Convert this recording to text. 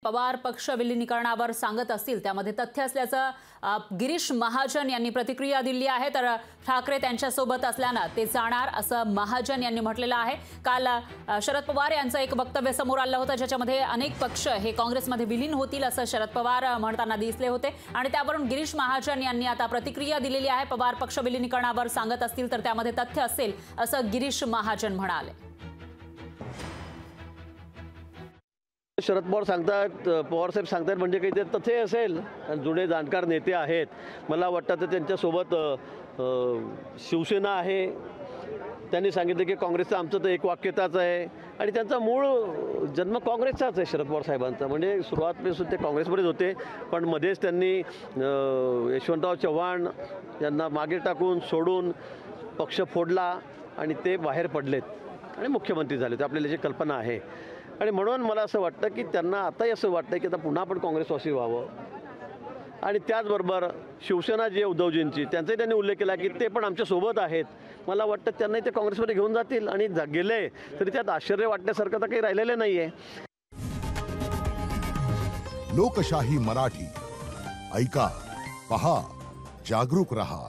पवार पक्ष विलीनीकरणावर सांगत असतील त्यामध्ये तथ्य असल्याचं गिरीश महाजन यांनी प्रतिक्रिया दिली आहे। तर ठाकरे त्यांच्यासोबत असल्याने ते जाणार असं महाजन यांनी म्हटलेलं आहे। काल शरद पवार यांचं एक वक्तव्य समोर आलं होतं ज्याच्यामध्ये अनेक पक्ष हे काँग्रेसमध्ये विलीन होतील असं शरद पवार म्हणताना दिसले होते आणि त्यावरून गिरीश महाजन यांनी आता प्रतिक्रिया दिलेली आहे। पवार पक्ष विलीनीकरणावर सांगत असतील तर त्यामध्ये तथ्य असेल असं गिरीश महाजन म्हणाले। शरद पवार सांगतात, पवार साहेब सांगतात म्हणजे काही ते तथ्य असेल। जुने जाणकार नेते आहेत, मला वाटतं तर त्यांच्यासोबत शिवसेना आहे। त्यांनी सांगितलं की काँग्रेसचं आमचं तर एक वाक्यताच आहे आणि त्यांचा मूळ जन्म काँग्रेसचाच आहे शरद पवार साहेबांचा। म्हणजे सुरुवातपासून ते काँग्रेसमध्येच होते, पण मध्येच त्यांनी यशवंतराव चव्हाण यांना मागे टाकून सोडून पक्ष फोडला आणि ते बाहेर पडलेत आणि मुख्यमंत्री झाले। ते आपल्याला जी कल्पना आहे आणि म्हणून मला असं वाटतं की त्यांना आताही असं वाटतं की आता पुन्हा आपण काँग्रेसवासी व्हावं। आणि त्याचबरोबर शिवसेना जी आहे उद्धवजींची, त्यांचाही त्यांनी उल्लेख केला की ते पण आमच्यासोबत आहेत। मला वाटतं त्यांनाही ते काँग्रेसमध्ये घेऊन जातील आणि गेले तरी त्यात आश्चर्य वाटण्यासारखं तर काही राहिलेलं नाही आहे। लोकशाही मराठी ऐका, पहा, जागरूक रहा।